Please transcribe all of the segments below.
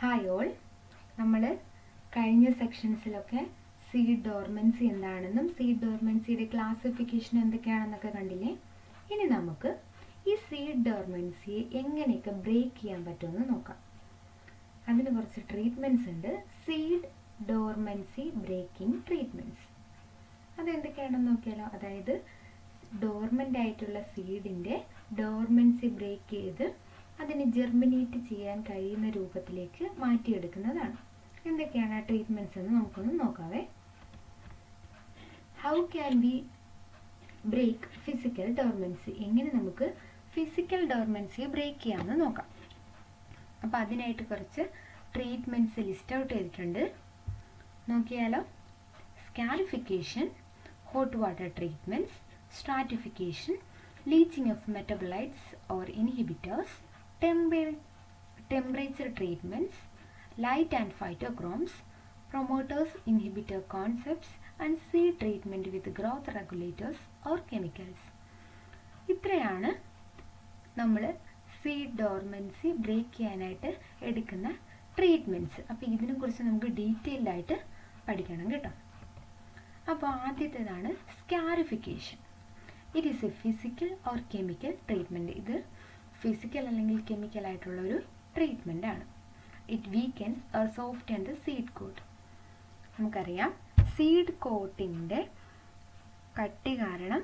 Hi all, നമ്മൾ കഴിഞ്ഞ സെക്ഷൻസിലൊക്കെ seed dormancy എന്താണെന്നും സീഡ് ഡോർമൻസിയുടെ ക്ലാസിഫിക്കേഷൻ എന്തൊക്കെയാണെന്നൊക്കെ കണ്ടില്ലേ. ഇനി നമുക്ക് ഈ സീഡ് ഡോർമൻസിയെ എങ്ങനെയൊക്കെ ബ്രേക്ക് ചെയ്യാൻ പറ്റുമെന്ന് നോക്കാം. അതിന് കുറച്ച് ട്രീറ്റ്മെൻറ്റ്സ് ഉണ്ട്. സീഡ് ഡോർമൻസി ബ്രേക്കിംഗ് ട്രീറ്റ്മെൻറ്റ്സ് അതെന്തൊക്കെയാണെന്ന് നോക്കിയാലോ. അതായത് ഡോർമെൻ്റ് ആയിട്ടുള്ള സീഡിൻ്റെ ഡോർമൻസി ബ്രേക്ക് ചെയ്ത് അതിന് ജെർമിനേറ്റ് ചെയ്യാൻ കഴിയുന്ന രൂപത്തിലേക്ക് മാറ്റിയെടുക്കുന്നതാണ്. എന്തൊക്കെയാണ് ആ ട്രീറ്റ്മെൻറ്റ്സ് എന്ന് നമുക്കൊന്ന് നോക്കാവേ. How can we break physical dormancy? എങ്ങനെ നമുക്ക് ഫിസിക്കൽ ഡോർമൻസിയെ ബ്രേക്ക് ചെയ്യാമെന്ന് നോക്കാം. അപ്പോൾ അതിനായിട്ട് കുറച്ച് ട്രീറ്റ്മെൻറ്റ്സ് ലിസ്റ്റ് ഔട്ട് ചെയ്തിട്ടുണ്ട്, നോക്കിയാലോ. Scarification, hot water treatments, stratification, leaching of metabolites or inhibitors, temperature treatments, light and phytochromes, promoters, inhibitor concepts, and seed treatment with growth regulators or chemicals. ഇത്രയാണ് നമ്മൾ seed dormancy break ചെയ്യാനായിട്ട് എടുക്കുന്ന treatments. അപ്പോൾ ഇതിനെക്കുറിച്ച് നമുക്ക് detailed ആയിട്ട് പഠിക്കണം കേട്ടോ. അപ്പോൾ ആദ്യത്തേതാണ് scarification. It is a physical or chemical treatment. ഇത് ഫിസിക്കൽ അല്ലെങ്കിൽ കെമിക്കൽ ആയിട്ടുള്ളൊരു ട്രീറ്റ്മെൻ്റ് ആണ്. It weakens or soften the seed coat. നമുക്കറിയാം സീഡ് കോട്ടിൻ്റെ കട്ടി കാരണം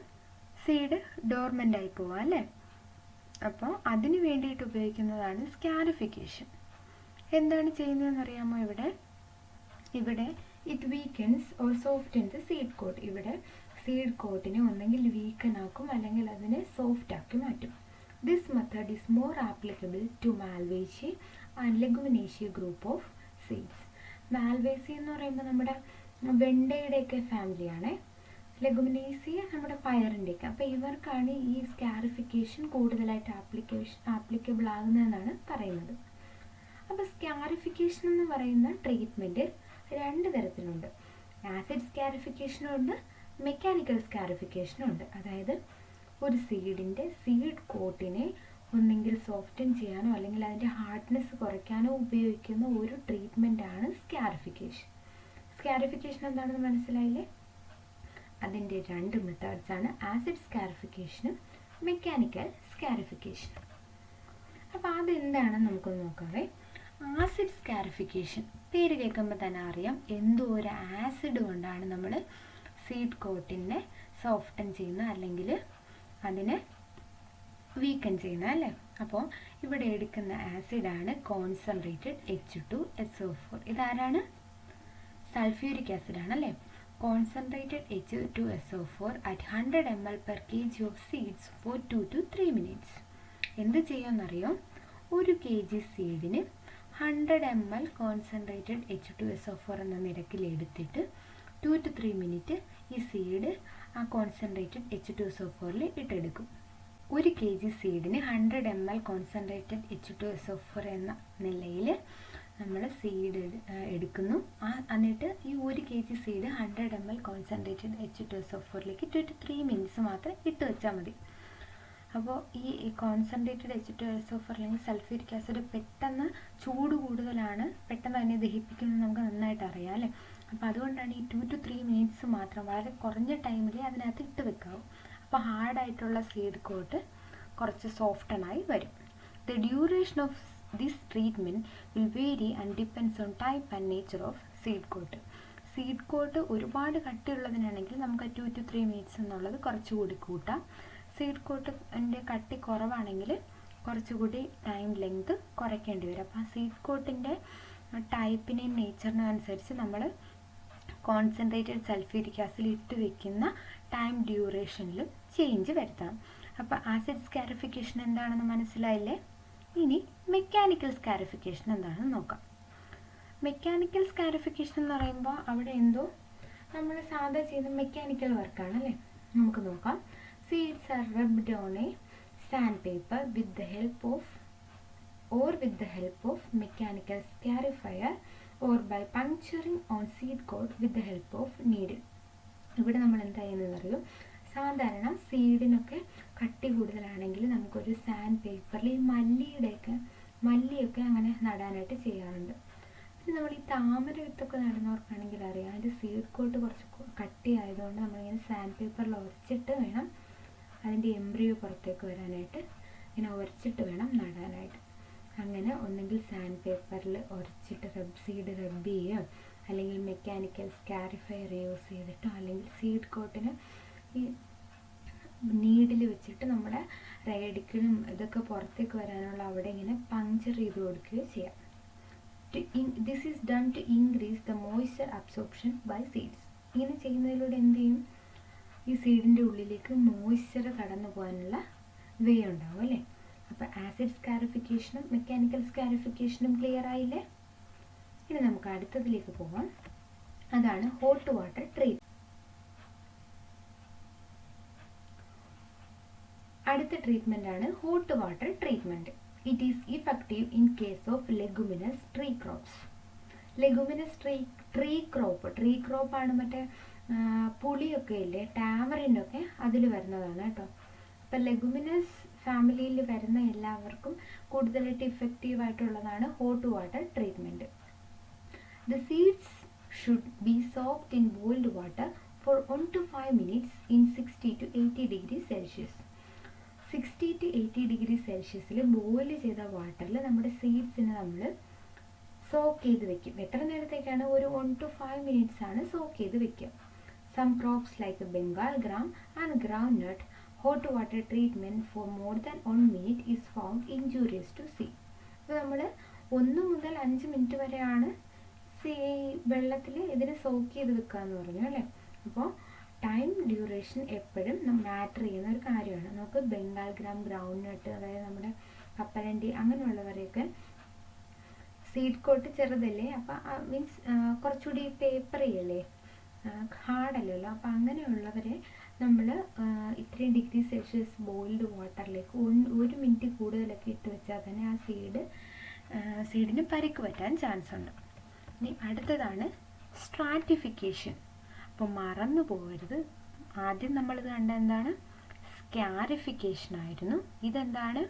സീഡ് ഡോർമെൻ്റ് ആയി പോവാം അല്ലേ. അപ്പോൾ അതിന് വേണ്ടിയിട്ട് ഉപയോഗിക്കുന്നതാണ് സ്കാരിഫിക്കേഷൻ. എന്താണ് ചെയ്യുന്നതെന്ന് അറിയാമോ? ഇവിടെ it weakens or soften the seed coat. ഇവിടെ സീഡ് കോട്ടിനെ ഒന്നെങ്കിൽ വീക്കൻ ആക്കും അല്ലെങ്കിൽ അതിനെ സോഫ്റ്റ് ആക്കി മാറ്റും. This method is more applicable to Malvaceae and Leguminaceae group of seeds. Malvaceae എന്ന് പറയുമ്പോൾ നമ്മുടെ വെണ്ടയുടെയൊക്കെ ഫാമിലിയാണ്. ലെഗുമിനേസി നമ്മുടെ പയറിൻ്റെയൊക്കെ. അപ്പോൾ ഇവർക്കാണ് ഈ സ്കാരിഫിക്കേഷൻ കൂടുതലായിട്ട് ആപ്ലിക്കബിൾ ആകുന്നതെന്നാണ് പറയുന്നത്. അപ്പോൾ സ്കാരിഫിക്കേഷൻ എന്ന് പറയുന്ന ട്രീറ്റ്മെൻറ്റ് രണ്ട് തരത്തിലുണ്ട്. ആസിഡ് സ്കാരിഫിക്കേഷനും ഉണ്ട്, മെക്കാനിക്കൽ സ്കാരിഫിക്കേഷനും ഉണ്ട്. അതായത് ഒരു സീഡിൻ്റെ സീഡ് കോട്ടിനെ ഒന്നെങ്കിൽ സോഫ്റ്റൻ ചെയ്യാനോ അല്ലെങ്കിൽ അതിൻ്റെ ഹാർഡ്നെസ് കുറയ്ക്കാനോ ഉപയോഗിക്കുന്ന ഒരു ട്രീറ്റ്മെൻറ്റാണ് സ്കാരിഫിക്കേഷൻ. സ്കാരിഫിക്കേഷൻ എന്താണെന്ന് മനസ്സിലായില്ലേ? അതിൻ്റെ രണ്ട് മെത്തേഡ്സാണ്, ആസിഡ് സ്കാരിഫിക്കേഷനും മെക്കാനിക്കൽ സ്കാരിഫിക്കേഷനും. അപ്പോൾ അതെന്താണെന്ന് നമുക്കൊന്ന് നോക്കാവേ. ആസിഡ് സ്കാരിഫിക്കേഷൻ പേര് കേൾക്കുമ്പോൾ തന്നെ അറിയാം എന്തോ ഒരു ആസിഡ് കൊണ്ടാണ് നമ്മൾ സീഡ് കോട്ടിനെ സോഫ്റ്റൻ ചെയ്യുന്നത് അല്ലെങ്കിൽ അതിനെ വീക്കൻ ചെയ്യുന്നത് അല്ലേ. അപ്പോൾ ഇവിടെ എടുക്കുന്ന ആസിഡാണ് കോൺസെൻട്രേറ്റഡ് H2SO4. ഇതാരാണ്? സൾഫ്യൂരിക് ആസിഡാണ് അല്ലേ. Concentrated H2SO4 at 100 ml per kg of seeds for 2 to 3 minutes. എന്ത് ചെയ്യുമെന്നറിയോ? 1 kg സീഡിന് 100 ml കോൺസെൻട്രേറ്റഡ് H2SO4 എന്ന നിരക്കിൽ എടുത്തിട്ട് 2 to 3 minutes ഈ സീഡ് ആ കോൺസെൻട്രേറ്റഡ് H2SO4 ഇട്ടെടുക്കും. 1 kg സീഡിന് 100 ml കോൺസെൻട്രേറ്റഡ് H2SO4 എന്ന നിലയിൽ നമ്മൾ സീഡ് എടുക്കുന്നു. എന്നിട്ട് ഈ 1 kg seed 100 ml concentrated H2SO4 2 to 3 minutes മാത്രം ഇട്ട് വെച്ചാൽ മതി. അപ്പോൾ ഈ കോൺസെൻട്രേറ്റഡ് H2SO4 അല്ലെങ്കിൽ സൾഫ്യൂരിക് ആസിഡ് പെട്ടെന്ന് ചൂട് കൂടുതലാണ്, പെട്ടെന്ന് അതിനെ ദഹിപ്പിക്കുന്നത് നമുക്ക് നന്നായിട്ട് അറിയാം അല്ലേ. അപ്പോൾ അതുകൊണ്ടാണ് ഈ 2 to 3 minutes മാത്രം വളരെ കുറഞ്ഞ ടൈമിൽ അതിനകത്ത് ഇട്ട് വെക്കാവും. അപ്പോൾ ഹാർഡായിട്ടുള്ള സീഡ് കോട്ട് കുറച്ച് സോഫ്റ്റനായി വരും. The duration of this treatment will vary and depends on type and nature of seed coat. Seed coat ഒരുപാട് കട്ടിയുള്ളതിനാണെങ്കിൽ നമുക്ക് 2 to 3 minutes എന്നുള്ളത് കുറച്ചുകൂടി കൂട്ടാം. സീഡ് കോട്ടിൻ്റെ കട്ടി കുറവാണെങ്കിൽ കുറച്ചുകൂടി ടൈം ലെങ്ത് കുറയ്ക്കേണ്ടി വരും. അപ്പോൾ ആ സീഡ് കോട്ടിൻ്റെ ടൈപ്പിനെയും നേച്ചറിനും അനുസരിച്ച് നമ്മൾ കോൺസെൻട്രേറ്റഡ് സൾഫ്യൂരിക് ആസിഡ് ഇട്ട് വെക്കുന്ന ടൈം ഡ്യൂറേഷനിലും ചേഞ്ച് വരുത്തണം. അപ്പോൾ ആസിഡ് സ്കാരിഫിക്കേഷൻ എന്താണെന്ന് മനസ്സിലായില്ലേ? ഇനി മെക്കാനിക്കൽ സ്കാരിഫിക്കേഷൻ എന്താണെന്ന് നോക്കാം. മെക്കാനിക്കൽ സ്കാരിഫിക്കേഷൻ എന്ന് പറയുമ്പോൾ അവിടെ എന്തോ നമ്മൾ സാധാ ചെയ്യുന്ന മെക്കാനിക്കൽ വർക്കാണ് അല്ലേ. നമുക്ക് നോക്കാം. Seeds are rubbed on a sandpaper with the help of mechanical scarifier or by puncturing on seed coat with the help of needle. ഇവിടെ നമ്മൾ എന്താ ചെയ്യുന്നതെന്ന് അറിയോ? സാധാരണ സീഡിനൊക്കെ കട്ടി കൂടുതലാണെങ്കിൽ നമുക്കൊരു സാൻഡ് പേപ്പറിൽ ഈ മല്ലിയൊക്കെ അങ്ങനെ നടാനായിട്ട് ചെയ്യാറുണ്ട്. നമ്മൾ ഈ താമര വിത്തൊക്കെ നടുന്നവർക്കാണെങ്കിൽ അറിയാം, അതിൻ്റെ സീഡ് കോട്ട് കുറച്ച് കട്ടിയായതുകൊണ്ട് നമ്മളിങ്ങനെ സാൻഡ് പേപ്പറിൽ ഉരച്ചിട്ട് വേണം അതിൻ്റെ എംബ്രിയോ പുറത്തേക്ക് വരാനായിട്ട്. ഇങ്ങനെ ഉരച്ചിട്ട് വേണം നടാനായിട്ട്. അങ്ങനെ ഒന്നെങ്കിൽ സാൻഡ് പേപ്പറിൽ ഉരച്ചിട്ട് സീഡ് റബ്ബ് ചെയ്യുകയോ അല്ലെങ്കിൽ മെക്കാനിക്കൽ സ്കാരിഫയർ യൂസ് ചെയ്തിട്ടോ അല്ലെങ്കിൽ സീഡ് കോട്ടിന് ഈ നീഡിൽ വെച്ചിട്ട് നമ്മുടെ റേഡിക്കലും ഇതൊക്കെ പുറത്തേക്ക് വരാനുള്ള അവിടെ ഇങ്ങനെ പങ്ക്ചർ ചെയ്ത് കൊടുക്കുകയോ ചെയ്യാം. This is done to increase the moisture absorption by seeds. ഇങ്ങനെ ചെയ്യുന്നതിലൂടെ എന്ത് ചെയ്യും, ഈ സീഡിൻ്റെ ഉള്ളിലേക്ക് മോയ്സ്ചർ കടന്നു പോകാനുള്ള വേ ഉണ്ടാവും അല്ലേ. അപ്പോൾ ആസിഡ് സ്കാരിഫിക്കേഷനും മെക്കാനിക്കൽ സ്കാരിഫിക്കേഷനും ക്ലിയർ ആയില്ലേ. ഇനി നമുക്ക് അടുത്തതിലേക്ക് പോകാം. അതാണ് ഹോട്ട് വാട്ടർ ട്രീറ്റ്മെൻറ്റ്. അടുത്ത ട്രീറ്റ്മെൻ്റ് ആണ് hot water treatment. It is effective in case of leguminous tree crops. Leguminous tree crop ആണ് മറ്റേ പുളിയൊക്കെ ഇല്ലേ, ടാമറിനൊക്കെ അതിൽ വരുന്നതാണ് കേട്ടോ. അപ്പം ലെഗുമിനസ് ഫാമിലിയിൽ വരുന്ന എല്ലാവർക്കും കൂടുതലായിട്ട് ഇഫക്റ്റീവ് ആയിട്ടുള്ളതാണ് hot water treatment. The seeds should be soaked in boiled water for 1 to 5 minutes in 60 to 80 degrees Celsius. 60 to 80 degree സെൽഷ്യസിൽ boil ചെയ്ത വാട്ടറിൽ നമ്മുടെ സീഡ്സിനെ നമ്മൾ സോക്ക് ചെയ്ത് വെക്കും. എത്ര നേരത്തേക്കാണ്? ഒരു 1 to 5 minutes ആണ് സോക്ക് ചെയ്ത് വെക്കുക. Some crops like Bengal gram and groundnut hot water treatment for more than 1 minute is found injurious to seed. അപ്പോൾ നമ്മൾ 1 മുതൽ 5 മിനിറ്റ് വരെയാണ് വെള്ളത്തിൽ ഇതിനെ സോക്ക് ചെയ്ത് വെക്കുക എന്ന് പറഞ്ഞു അല്ലേ. അപ്പോൾ ടൈം ഡ്യൂറേഷൻ എപ്പോഴും മാറ്റർ ചെയ്യുന്ന ഒരു കാര്യമാണ്. നമുക്ക് ബംഗാൾ ഗ്രാം, ഗ്രൗണ്ട് നട്ട്, അതായത് നമ്മുടെ കപ്പലണ്ടി അങ്ങനെയുള്ളവരെയൊക്കെ സീഡ് കോട്ട് ചെറുതല്ലേ, അപ്പം മീൻസ് കുറച്ചുകൂടി പേപ്പറി അല്ലേ, ഹാർഡല്ലല്ലോ. അപ്പം അങ്ങനെയുള്ളവരെ നമ്മൾ ഇത്രയും ഡിഗ്രി സെൽഷ്യസ് ബോയിൽഡ് വാട്ടറിലേക്ക് 1 മിനിറ്റ് കൂടുതലൊക്കെ ഇട്ട് വെച്ചാൽ തന്നെ ആ സീഡിന് പരിക്ക് പറ്റാൻ ചാൻസ് ഉണ്ട്. ഇനി അടുത്തതാണ് സ്ട്രാറ്റിഫിക്കേഷൻ. അപ്പോൾ മറന്നു പോകരുത്, ആദ്യം നമ്മളിത് കണ്ട എന്താണ്? സ്കാരിഫിക്കേഷൻ ആയിരുന്നു. ഇതെന്താണ്?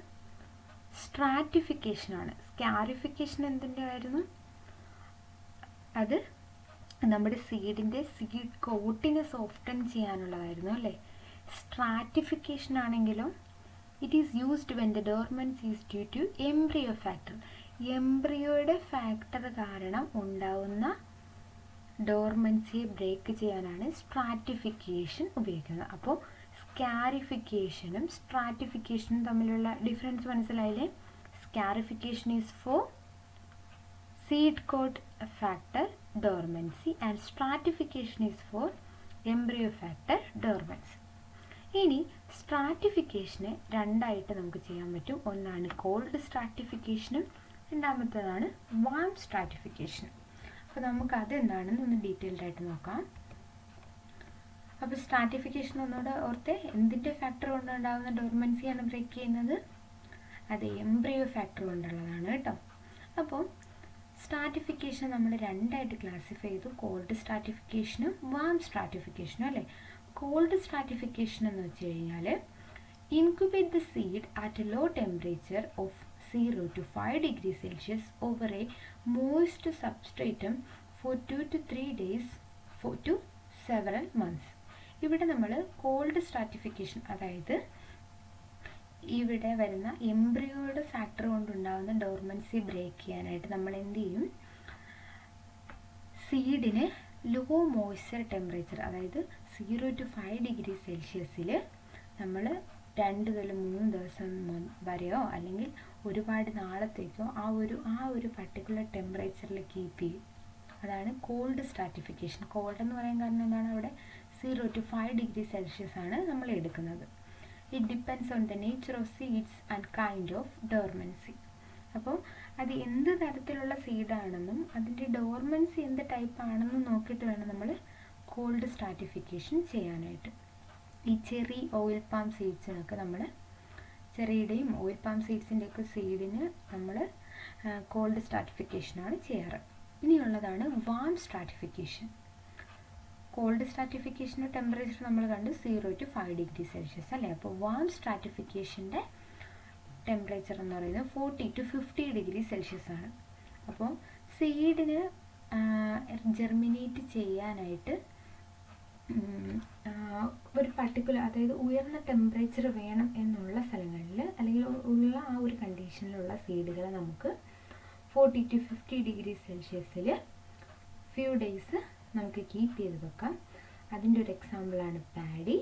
സ്ട്രാറ്റിഫിക്കേഷനാണ്. സ്കാരിഫിക്കേഷൻ എന്തിൻ്റെ ആയിരുന്നു? അത് നമ്മുടെ സീഡിൻ്റെ സീഡ് കോട്ടിനെ സോഫ്റ്റൻ ചെയ്യാനുള്ളതായിരുന്നു അല്ലേ. സ്ട്രാറ്റിഫിക്കേഷൻ ആണെങ്കിലോ it is used when the dormancy is due to embryo factor. എംബ്രിയോയുടെ ഫാക്ടർ കാരണം ഉണ്ടാവുന്ന ഡോർമൻസിയെ ബ്രേക്ക് ചെയ്യാനാണ് സ്ട്രാറ്റിഫിക്കേഷൻ ഉപയോഗിക്കുന്നത്. അപ്പോൾ സ്കാരിഫിക്കേഷനും സ്ട്രാറ്റിഫിക്കേഷനും തമ്മിലുള്ള ഡിഫറൻസ് മനസ്സിലായില്ലേ? Scarification is for seed coat factor dormancy and stratification is for embryo factor dormancy. ഇനി സ്ട്രാറ്റിഫിക്കേഷനെ രണ്ടായിട്ട് നമുക്ക് ചെയ്യാൻ പറ്റും. ഒന്നാണ് കോൾഡ് സ്ട്രാറ്റിഫിക്കേഷനും രണ്ടാമത്തേതാണ് വാം സ്ട്രാറ്റിഫിക്കേഷനും. അപ്പോൾ നമുക്ക് അതെന്താണെന്ന് ഒന്ന് ഡീറ്റെയിൽഡ് ആയിട്ട് നോക്കാം. അപ്പോൾ സ്ട്രാറ്റിഫിക്കേഷൻ ഒന്നുകൂടെ ഓർത്തെ, എന്തിൻ്റെ ഫാക്ടർ കൊണ്ടുണ്ടാകുന്ന ഡോർമൻസിയാണ് ബ്രേക്ക് ചെയ്യുന്നത്? അത് എംബ്രിയോ ഫാക്ടർ കൊണ്ടുള്ളതാണ് കേട്ടോ. അപ്പോൾ സ്ട്രാറ്റിഫിക്കേഷൻ നമ്മൾ രണ്ടായിട്ട് ക്ലാസിഫൈ ചെയ്തു, കോൾഡ് സ്ട്രാറ്റിഫിക്കേഷനും വാം സ്ട്രാറ്റിഫിക്കേഷനും അല്ലേ. കോൾഡ് സ്ട്രാറ്റിഫിക്കേഷൻ എന്ന് വെച്ച് കഴിഞ്ഞാൽ incubate the seed at a low temperature of 0 to 5 degrees Celsius over a moist substratum for 2 to 3 days for to several months. ഇവിടെ നമ്മൾ കോൾഡ് സ്ട്രാറ്റിഫിക്കേഷൻ, അതായത് ഇവിടെ വരുന്ന എംബ്രിയോയുടെ ഫാക്ടർ കൊണ്ടുണ്ടാകുന്ന ഡോർമൻസി ബ്രേക്ക് ചെയ്യാനായിട്ട് നമ്മൾ എന്ത് ചെയ്യും? സീഡിനെ ലോ മോയ്സ്ചർ ടെമ്പറേച്ചർ, അതായത് 0 to 5 ഡിഗ്രി സെൽഷ്യസിൽ നമ്മൾ 2 മുതൽ 3 ദിവസം വരെയോ അല്ലെങ്കിൽ ഒരുപാട് നാളത്തേക്കോ ആ ഒരു പർട്ടിക്കുലർ ടെമ്പറേച്ചറിൽ കീപ്പ് ചെയ്യും. അതാണ് കോൾഡ് സ്ട്രാറ്റിഫിക്കേഷൻ. കോൾഡ് എന്ന് പറയാൻ കാരണം എന്താണ്? അവിടെ 0 to 5 ഡിഗ്രി സെൽഷ്യസ് ആണ് നമ്മൾ എടുക്കുന്നത്. It depends on the nature of seeds and kind of dormancy. അപ്പോൾ അത് എന്ത് തരത്തിലുള്ള സീഡാണെന്നും അതിൻ്റെ ഡോർമൻസി എന്ത് ടൈപ്പ് ആണെന്നും നോക്കിയിട്ട് വേണം നമ്മൾ കോൾഡ് സ്ട്രാറ്റിഫിക്കേഷൻ ചെയ്യാനായിട്ട്. ഈ ചെറി, ഓയിൽ പാം സീഡ്സിനൊക്കെ നമ്മൾ ചെറിയുടെയും ഓയിൽ പാം സീഡ്സിൻ്റെയൊക്കെ സീഡിന് നമ്മൾ കോൾഡ് സ്ട്രാറ്റിഫിക്കേഷനാണ് ചെയ്യാറ്. ഇനിയുള്ളതാണ് വാം സ്ട്രാറ്റിഫിക്കേഷൻ. കോൾഡ് സ്ട്രാറ്റിഫിക്കേഷൻ്റെ ടെമ്പറേച്ചർ നമ്മൾ കണ്ട് 0 to 5 ഡിഗ്രി സെൽഷ്യസ് അല്ലേ. അപ്പോൾ വാം സ്ട്രാറ്റിഫിക്കേഷൻ്റെ ടെമ്പറേച്ചർ എന്ന് പറയുന്നത് 40 to 50 ഡിഗ്രി സെൽഷ്യസ് ആണ്. അപ്പോൾ സീഡിന് ജെർമിനേറ്റ് ചെയ്യാനായിട്ട് ഒരു പർട്ടിക്കുലർ, അതായത് ഉയർന്ന ടെമ്പറേച്ചർ വേണം എന്നുള്ള സ്ഥലങ്ങളിൽ അല്ലെങ്കിൽ ഉള്ള ആ ഒരു കണ്ടീഷനിലുള്ള സീഡുകളെ നമുക്ക് 40 to 50 ഡിഗ്രി സെൽഷ്യസിൽ ഫ്യൂ ഡേയ്സ് നമുക്ക് കീപ്പ് ചെയ്ത് വെക്കാം. അതിൻ്റെ ഒരു എക്സാമ്പിളാണ് paddy.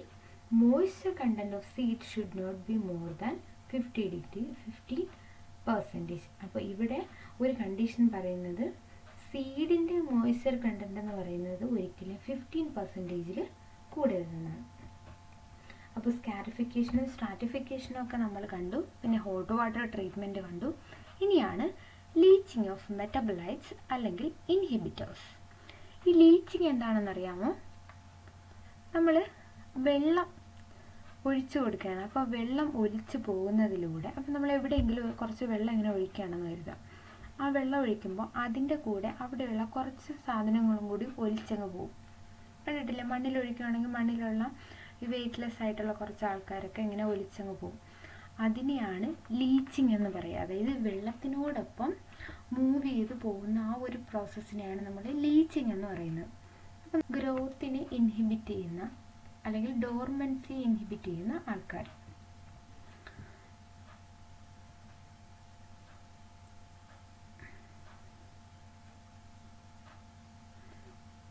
Moisture content of seed should not be more than 50%. അപ്പോൾ ഇവിടെ ഒരു കണ്ടീഷൻ പറയുന്നത് സീഡിൻ്റെ മോയ്സ്ചർ കണ്ടൻറ്റ് എന്ന് പറയുന്നത് ഒരിക്കലും 15% കൂടരുതെന്നാണ്. അപ്പോൾ സ്കാരിഫിക്കേഷനും സ്ട്രാറ്റിഫിക്കേഷനും ഒക്കെ നമ്മൾ കണ്ടു. പിന്നെ ഹോട്ട് വാട്ടർ ട്രീറ്റ്മെൻറ്റ് കണ്ടു. ഇനിയാണ് ലീച്ചിങ് ഓഫ് മെറ്റബലൈറ്റ്സ് അല്ലെങ്കിൽ ഇൻഹിബിറ്റേഴ്സ്. ഈ ലീച്ചിങ് എന്താണെന്നറിയാമോ? നമ്മൾ വെള്ളം ഒഴിച്ചു കൊടുക്കുകയാണ്. അപ്പോൾ വെള്ളം ഒലിച്ചു പോകുന്നതിലൂടെ, അപ്പോൾ നമ്മൾ എവിടെയെങ്കിലും കുറച്ച് വെള്ളം ഇങ്ങനെ ഒഴിക്കുകയാണെന്ന് കരുതാം. ആ വെള്ളം ഒഴിക്കുമ്പോൾ അതിൻ്റെ കൂടെ അവിടെയുള്ള കുറച്ച് സാധനങ്ങളും കൂടി ഒലിച്ചങ്ങ് പോകും. കണ്ടിട്ടില്ലേ? മണ്ണിൽ ഒഴിക്കുകയാണെങ്കിൽ മണ്ണിലുള്ള ഈ വെയ്റ്റ്ലെസ് ആയിട്ടുള്ള കുറച്ച് ആൾക്കാരൊക്കെ ഇങ്ങനെ ഒലിച്ചങ്ങ് പോകും. അതിനെയാണ് ലീച്ചിങ് എന്ന് പറയുക. അതായത് വെള്ളത്തിനോടൊപ്പം മൂവ് ചെയ്ത് പോകുന്ന ആ ഒരു പ്രോസസ്സിനെയാണ് നമ്മൾ ലീച്ചിങ് എന്ന് പറയുന്നത്. അപ്പം ഗ്രോത്തിനെ ഇൻഹിബിറ്റ് ചെയ്യുന്ന അല്ലെങ്കിൽ ഡോർമൻസി ഇൻഹിബിറ്റ് ചെയ്യുന്ന ആൾക്കാർ.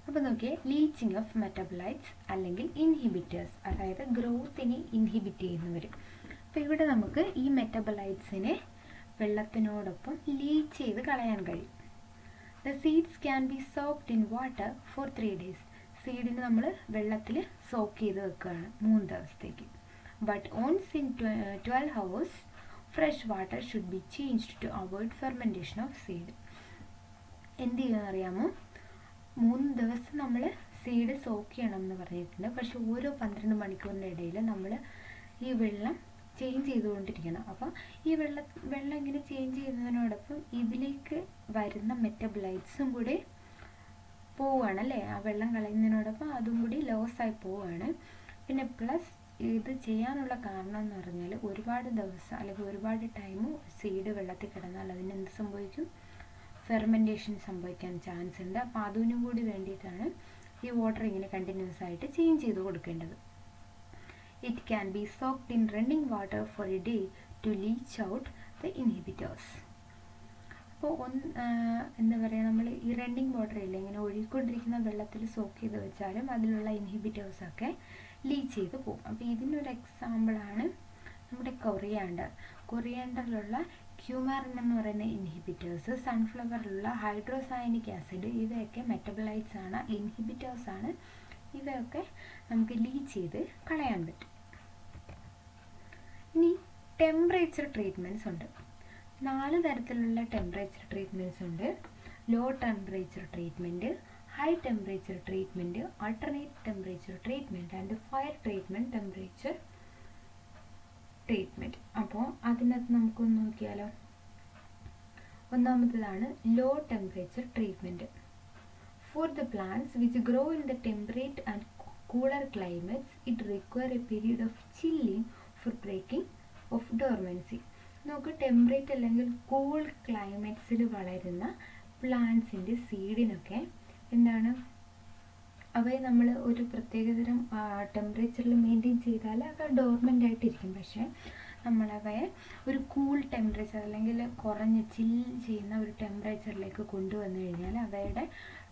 അപ്പോൾ നോക്കിയേ, ലീച്ചിങ് ഓഫ് മെറ്റബലൈറ്റ്സ് അല്ലെങ്കിൽ ഇൻഹിബിറ്റേഴ്സ്, അതായത് ഗ്രോത്തിനെ ഇൻഹിബിറ്റ് ചെയ്യുന്നവർ. അപ്പോൾ ഇവിടെ നമുക്ക് ഈ മെറ്റബലൈറ്റ്സിനെ വെള്ളത്തിനോടൊപ്പം ലീച്ച് ചെയ്ത് കളയാൻ കഴിയും. The seeds can be soaked in water for 3 days. സീഡിന് നമ്മൾ വെള്ളത്തിൽ സോക്ക് ചെയ്ത് വെക്കുകയാണ് 3 ദിവസത്തേക്ക്. But once in 12 hours fresh water should be changed to avoid fermentation of seed. എന്ത് ചെയ്യുമെന്നറിയാമോ? 3 ദിവസം നമ്മൾ സീഡ് സോക്ക് ചെയ്യണം എന്ന് പറഞ്ഞിട്ടുണ്ട്. പക്ഷെ ഓരോ 12 മണിക്കൂറിൻ്റെ ഇടയിൽ നമ്മൾ ഈ വെള്ളം ചേഞ്ച് ചെയ്തുകൊണ്ടിരിക്കണം. അപ്പം ഈ വെള്ളം ഇങ്ങനെ ചേഞ്ച് ചെയ്യുന്നതിനോടൊപ്പം ഇതിലേക്ക് വരുന്ന മെറ്റബലൈറ്റ്സും കൂടി പോവുകയാണ് അല്ലേ? ആ വെള്ളം കളയുന്നതിനോടൊപ്പം അതും കൂടി ലോസായി പോവുകയാണ്. പിന്നെ പ്ലസ് ഇത് ചെയ്യാനുള്ള കാരണം എന്ന് പറഞ്ഞാൽ ഒരുപാട് ദിവസം അല്ലെങ്കിൽ ഒരുപാട് ടൈം സീഡ് വെള്ളത്തിൽ കിടന്നാൽ അതിനെന്ത് സംഭവിക്കും? ഫെർമെൻറ്റേഷൻ സംഭവിക്കാൻ ചാൻസ് ഉണ്ട്. അപ്പോൾ അതിനും കൂടി വേണ്ടിയിട്ടാണ് ഈ വാട്ടർ ഇങ്ങനെ കണ്ടിന്യൂസ് ആയിട്ട് ചേഞ്ച് ചെയ്ത് കൊടുക്കേണ്ടത്. It can be soaked in running water for a day to leach out the inhibitors. അപ്പോൾ എന്താ പറയുക, നമ്മൾ ഈ റണ്ണിങ് വാട്ടർ ഇല്ല, ഇങ്ങനെ ഒഴുകിക്കൊണ്ടിരിക്കുന്ന വെള്ളത്തിൽ സോക്ക് ചെയ്ത് വെച്ചാലും അതിലുള്ള ഇൻഹിബിറ്റേഴ്സൊക്കെ ലീച്ച് ചെയ്ത് പോകും. അപ്പോൾ ഇതിനൊരു എക്സാമ്പിളാണ് നമ്മുടെ കൊറിയാണ്ടറിലുള്ള ക്യൂമാറിൻ എന്ന് പറയുന്ന ഇൻഹിബിറ്റേഴ്സ്, സൺഫ്ലവറിലുള്ള ഹൈഡ്രോസയനിക് ആസിഡ്, ഇവയൊക്കെ മെറ്റബലൈറ്റ്സ് ആണ്, ഇൻഹിബിറ്റേഴ്സ് ആണ്. ഇവയൊക്കെ നമുക്ക് ലീച്ച് ചെയ്ത് കളയാൻ പറ്റും. ഇനി ടെമ്പറേച്ചർ ട്രീറ്റ്മെൻറ്റ്സ് ഉണ്ട്. 4 തരത്തിലുള്ള ടെമ്പറേച്ചർ ട്രീറ്റ്മെൻറ്റ്സ് ഉണ്ട്. Low temperature treatment, high temperature treatment, alternate temperature treatment and fire treatment temperature treatment. അപ്പോൾ അതിനകത്ത് നമുക്കൊന്ന് നോക്കിയാലോ. ഒന്നാമത്തേതാണ് low temperature treatment. For the plants which grow in the temperate and cooler climates, it requires a period of chilling for breaking of dormancy. നമുക്ക് temperate അല്ലെങ്കിൽ cool ക്ലൈമറ്റ്സിൽ വളരുന്ന പ്ലാന്റ്സിൻ്റെ സീഡിനൊക്കെ എന്താണ്, അവയെ നമ്മൾ ഒരു പ്രത്യേകതരം ടെമ്പറേച്ചറിൽ മെയിൻറ്റെയിൻ ചെയ്താൽ അവ ഡോർമെൻ്റ് ആയിട്ടിരിക്കും. പക്ഷേ നമ്മളവയെ ഒരു കൂൾ ടെമ്പറേച്ചർ അല്ലെങ്കിൽ കുറഞ്ഞ് ചിൽ ചെയ്യുന്ന ഒരു ടെമ്പറേച്ചറിലേക്ക് കൊണ്ടുവന്നു കഴിഞ്ഞാൽ അവയുടെ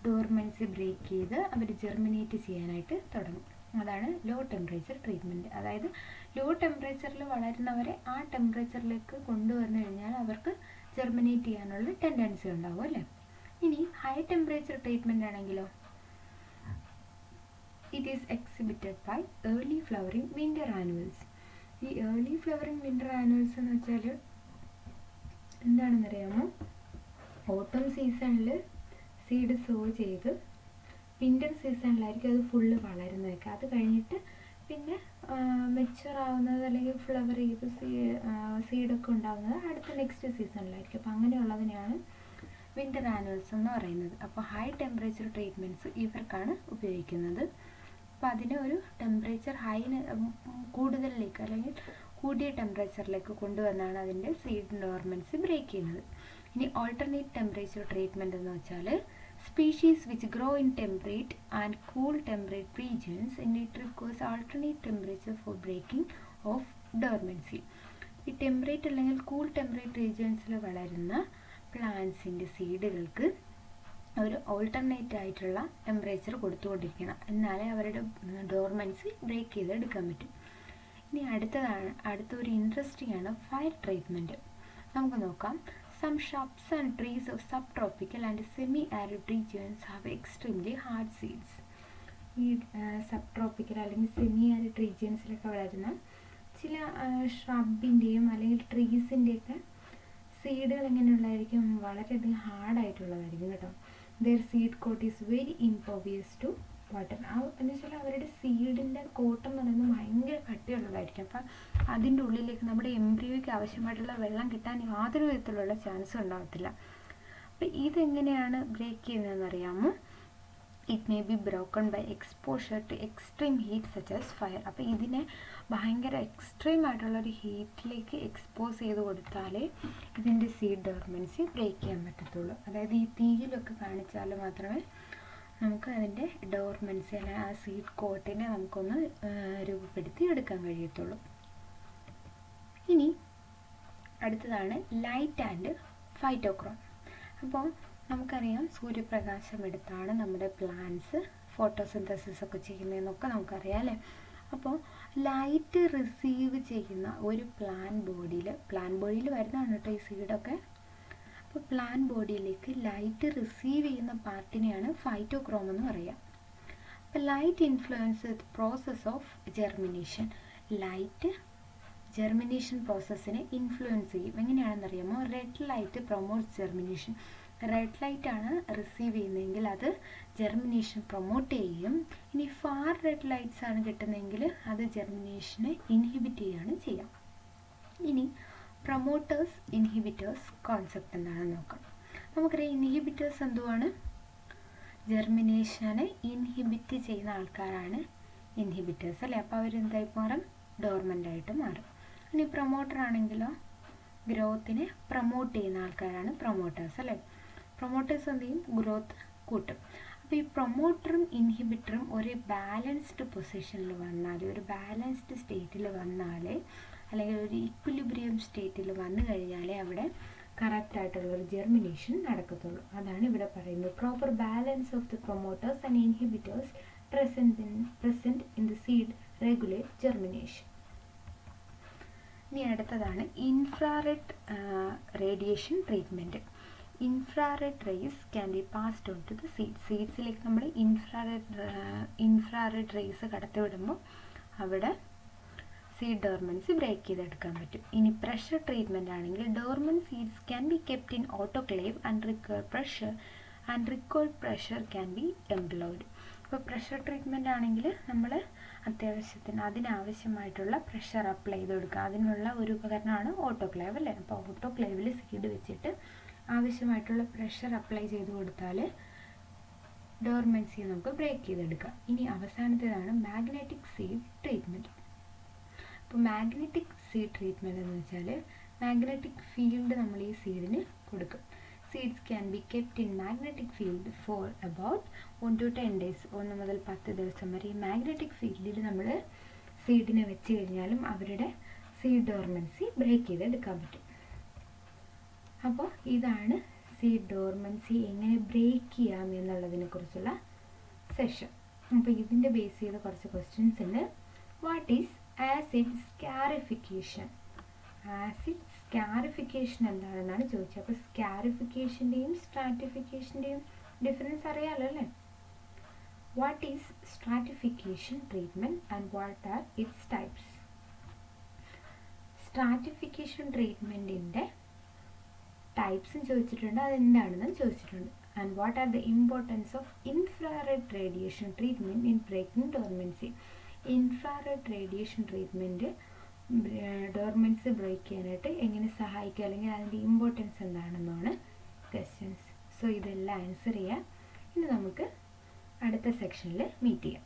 ഡോർമെൻസി ബ്രേക്ക് ചെയ്ത് അവർ ജെർമിനേറ്റ് ചെയ്യാനായിട്ട് തുടങ്ങും. അതാണ് ലോ ടെമ്പറേച്ചർ ട്രീറ്റ്മെൻറ്റ്. അതായത് ലോ ടെമ്പറേച്ചറിൽ വളരുന്നവരെ ആ ടെമ്പറേച്ചറിലേക്ക് കൊണ്ടുവന്നു കഴിഞ്ഞാൽ അവർക്ക് ജെർമിനേറ്റ് ചെയ്യാനുള്ള ടെൻഡൻസി ഉണ്ടാവും അല്ലേ. ഇനി ഹൈ ടെമ്പറേച്ചർ ട്രീറ്റ്മെൻറ്റ് ആണെങ്കിലോ, it is exhibited by early flowering winter annuals. ഈ ഏർലി ഫ്ലവറിങ് വിൻ്റർ ആനുവൽസ് എന്ന് വെച്ചാൽ എന്താണെന്നറിയാമോ? ഓട്ടം സീസണിൽ സീഡ് സോ ചെയ്ത് വിൻ്റർ സീസണിലായിരിക്കും അത് ഫുള്ള് വളരുന്നതൊക്കെ. അത് കഴിഞ്ഞിട്ട് പിന്നെ മെച്യൂർ ആവുന്നത് അല്ലെങ്കിൽ ഫ്ലവർ ചെയ്ത് സീഡൊക്കെ ഉണ്ടാകുന്നത് അടുത്ത നെക്സ്റ്റ് സീസണിലായിരിക്കും. അപ്പോൾ അങ്ങനെയുള്ളതിനെയാണ് വിൻ്റർ ആനുവൽസ് എന്ന് പറയുന്നത്. അപ്പോൾ ഹൈ ടെമ്പറേച്ചർ ട്രീറ്റ്മെൻറ്റ്സ് ഇവർക്കാണ് ഉപയോഗിക്കുന്നത്. അപ്പോൾ അതിന് ഒരു ടെമ്പറേച്ചർ ഹൈന് കൂടുതലിലേക്ക് അല്ലെങ്കിൽ കൂടിയ ടെമ്പറേച്ചറിലേക്ക് കൊണ്ടുവന്നാണ് അതിൻ്റെ സീഡ് ഡോർമൻസി ബ്രേക്ക് ചെയ്യുന്നത്. ഇനി ഓൾട്ടർനേറ്റ് ടെമ്പറേച്ചർ ട്രീറ്റ്മെൻറ്റ് എന്ന് വെച്ചാൽ species which grow in temperate and cool temperate regions and it requires alternate temperature for breaking of dormancy. ഈ ടെമ്പറേറ്റ് അല്ലെങ്കിൽ കൂൾ ടെമ്പറേറ്റ് റീജിയൻസിൽ വളരുന്ന പ്ലാന്റ്സിൻ്റെ സീഡുകൾക്ക് ഒരു ഓൾട്ടർനേറ്റ് ആയിട്ടുള്ള ടെമ്പറേച്ചർ കൊടുത്തുകൊണ്ടിരിക്കണം, എന്നാലേ അവരുടെ ഡോർമൻസി ബ്രേക്ക് ചെയ്തെടുക്കാൻ പറ്റും. ഇനി അടുത്തൊരു ഇൻട്രസ്റ്റിംഗ് ആണ് ഫയർ ട്രീറ്റ്മെൻറ്റ്. നമുക്ക് നോക്കാം. Some shrubs and trees of subtropical and semi-arid regions have extremely hard seeds. ഈ സബ്ട്രോപ്പിക്കൽ അല്ലെങ്കിൽ സെമി ആരിഡ് റീജിയൻസിലൊക്കെ വളരുന്ന ചില ഷ്രബിൻ്റെയും അല്ലെങ്കിൽ ട്രീസിൻ്റെയൊക്കെ സീഡുകൾ എങ്ങനെയുള്ളതായിരിക്കും? വളരെയധികം ഹാർഡായിട്ടുള്ളതായിരിക്കും കേട്ടോ. Their seed coat is very impervious to water. എന്ന് വെച്ചാൽ അവരുടെ സീഡിൻ്റെ കോട്ടം എന്ന് പറയുന്നത് ഭയങ്കര കട്ടിയുള്ളതായിരിക്കും. അപ്പം അതിൻ്റെ ഉള്ളിലേക്ക് നമ്മുടെ എംബ്രിയോയ്ക്ക് ആവശ്യമായിട്ടുള്ള വെള്ളം കിട്ടാൻ യാതൊരു വിധത്തിലുള്ള ചാൻസും ഉണ്ടാകത്തില്ല. അപ്പം ഇതെങ്ങനെയാണ് ബ്രേക്ക് ചെയ്യുന്നതെന്ന് അറിയാമോ? It may be broken by exposure to extreme heat such as fire. അപ്പോൾ ഇതിനെ ഭയങ്കര എക്സ്ട്രീം ആയിട്ടുള്ളൊരു ഹീറ്റിലേക്ക് എക്സ്പോസ് ചെയ്ത് കൊടുത്താലേ ഇതിൻ്റെ സീഡ് ഡോർമൻസി ബ്രേക്ക് ചെയ്യാൻ പറ്റത്തുള്ളൂ. അതായത് ഈ തീയിലൊക്കെ കാണിച്ചാൽ മാത്രമേ നമുക്ക് അതിൻ്റെ ഡോർമൻസി അല്ലെങ്കിൽ ആ സീഡ് കോട്ടിനെ നമുക്കൊന്ന് രൂപപ്പെടുത്തി എടുക്കാൻ കഴിയത്തുള്ളൂ. ഇനി അടുത്തതാണ് ലൈറ്റ് ആൻഡ് ഫൈറ്റോക്രോം. അപ്പോൾ നമുക്കറിയാം സൂര്യപ്രകാശം എടുത്താണ് നമ്മുടെ പ്ലാന്റ്സ് ഫോട്ടോസിന്തസിസ് ഒക്കെ ചെയ്യുന്നതെന്നൊക്കെ നമുക്കറിയാം അല്ലേ. അപ്പോൾ ലൈറ്റ് റിസീവ് ചെയ്യുന്ന ഒരു പ്ലാന്റ് ബോഡിയിൽ വരുന്നതാണ് കേട്ടോ ഈ സീഡൊക്കെ. അപ്പോൾ പ്ലാന്റ് ബോഡിയിലേക്ക് ലൈറ്റ് റിസീവ് ചെയ്യുന്ന പാർട്ടിനെയാണ് ഫൈറ്റോക്രോം എന്ന് പറയുക. അപ്പോൾ light influence the process of germination. Light germination പ്രോസസ്സിനെ ഇൻഫ്ലുവൻസ് ചെയ്യും. എങ്ങനെയാണെന്നറിയാമോ? Red light promotes germination. Red light ആണ് റിസീവ് ചെയ്യുന്നതെങ്കിൽ അത് ജെർമിനേഷൻ പ്രൊമോട്ട് ചെയ്യും. ഇനി ഫാർ റെഡ് ലൈറ്റ്സ് ആണ് കിട്ടുന്നതെങ്കിൽ അത് ജെർമിനേഷനെ ഇൻഹിബിറ്റ് ചെയ്യുകയാണ് ചെയ്യുക. ഇനി പ്രൊമോട്ടേഴ്സ് ഇൻഹിബിറ്റേഴ്സ് കോൺസെപ്റ്റ് എന്താണെന്ന് നോക്കാം. നമുക്കറിയാം ഇൻഹിബിറ്റേഴ്സ് എന്തുവാണ്? ജെർമിനേഷനെ ഇൻഹിബിറ്റ് ചെയ്യുന്ന ആൾക്കാരാണ് ഇൻഹിബിറ്റേഴ്സ് അല്ലേ. അപ്പോൾ അവരെന്തായി മാറും? ഡോർമൻ്റ് ആയിട്ട് മാറും. ഇനി പ്രൊമോട്ടർ ആണെങ്കിലോ ഗ്രോത്തിനെ പ്രൊമോട്ട് ചെയ്യുന്ന ആൾക്കാരാണ് പ്രൊമോട്ടേഴ്സ് അല്ലേ. പ്രൊമോട്ടേഴ്സ് എന്ത് ചെയ്യും? ഗ്രോത്ത് കൂട്ടും. അപ്പോൾ ഈ പ്രൊമോട്ടറും ഇൻഹിബിറ്ററും ഒരു ബാലൻസ്ഡ് പൊസിഷനിൽ വന്നാൽ, ഒരു ബാലൻസ്ഡ് സ്റ്റേറ്റിൽ വന്നാലേ, അല്ലെങ്കിൽ ഒരു ഇക്വിലിബ്രിയം സ്റ്റേറ്റിൽ വന്നു കഴിഞ്ഞാലേ അവിടെ കറക്റ്റായിട്ടുള്ളൊരു ജെർമിനേഷൻ നടക്കത്തുള്ളൂ. അതാണ് ഇവിടെ പറയുന്നത്. Proper balance of the promoters and inhibitors present in the seed regulate germination. ഇനി അടുത്തതാണ് infrared radiation treatment. Infrared rays can be passed on to the seed. സീഡ്സിലേക്ക് നമ്മൾ ഇൻഫ്രാറെഡ് റേസ് കടത്തിവിടുമ്പോൾ അവിടെ സീഡ് ഡോർമൻസി ബ്രേക്ക് ചെയ്തെടുക്കാൻ പറ്റും. ഇനി പ്രഷർ ട്രീറ്റ്മെൻറ്റ് ആണെങ്കിൽ dormant seeds can be kept in autoclave and required pressure can be employed. ഇപ്പോൾ pressure treatment ആണെങ്കിൽ നമ്മൾ അത്യാവശ്യത്തിന് അതിനാവശ്യമായിട്ടുള്ള പ്രഷർ അപ്ലൈ ചെയ്ത് കൊടുക്കുക. അതിനുള്ള ഒരു ഉപകരണമാണ് ഓട്ടോക്ലേവ് അല്ലേ. അപ്പോൾ ഓട്ടോക്ലേവിൽ സീഡ് വെച്ചിട്ട് ആവശ്യമായിട്ടുള്ള പ്രഷർ അപ്ലൈ ചെയ്ത് കൊടുത്താൽ ഡോർമൻസി നമുക്ക് ബ്രേക്ക് ചെയ്തെടുക്കാം. ഇനി അവസാനത്തേതാണ് മാഗ്നറ്റിക് സീഡ് ട്രീറ്റ്മെൻറ്റ്. അപ്പോൾ മാഗ്നറ്റിക് സീഡ് ട്രീറ്റ്മെൻറ്റ് എന്ന് വെച്ചാൽ മാഗ്നറ്റിക് ഫീൽഡ് നമ്മൾ ഈ സീഡിന് കൊടുക്കും. Seeds can be kept in magnetic field for about 1 to 10 days. 1 മുതൽ 10 ദിവസം വരെ ഈ മാഗ്നറ്റിക് ഫീൽഡിൽ നമ്മൾ സീഡിനെ വെച്ച് കഴിഞ്ഞാലും അവരുടെ സീഡ് ഡോർമൻസി ബ്രേക്ക് ചെയ്തെടുക്കാൻ പറ്റും. അപ്പോൾ ഇതാണ് സീഡ് ഡോർമൻസി എങ്ങനെ ബ്രേക്ക് ചെയ്യാം എന്നുള്ളതിനെ കുറിച്ചുള്ള സെഷൻ. അപ്പോൾ ഇതിൻ്റെ ബേസ് ചെയ്ത കുറച്ച് ക്വസ്റ്റ്യൻസ് ഉണ്ട്. What is acid scarification? Acid scarification എന്താണെന്നാണ് ചോദിച്ചത്. അപ്പോൾ സ്കാരിഫിക്കേഷൻ്റെയും സ്ട്രാറ്റിഫിക്കേഷൻ്റെയും ഡിഫറൻസ് അറിയാമല്ലോ അല്ലേ. What is stratification treatment and what are its types? Stratification ട്രീറ്റ്മെൻറ്റിൻ്റെ ടൈപ്സും ചോദിച്ചിട്ടുണ്ട്, അതെന്താണെന്നും ചോദിച്ചിട്ടുണ്ട്. And what are the importance of infrared radiation treatment in breaking dormancy? Infrared radiation treatment dormancy break ചെയ്യാനായിട്ട് എങ്ങനെ സഹായിക്കുക, അല്ലെങ്കിൽ അതിൻ്റെ ഇമ്പോർട്ടൻസ് എന്താണെന്നാണ് ക്വസ്റ്റ്യൻസ്. സോ ഇതെല്ലാം ആൻസർ ചെയ്യാം. ഇനി നമുക്ക് അടുത്ത സെക്ഷനിൽ മീറ്റ് ചെയ്യാം.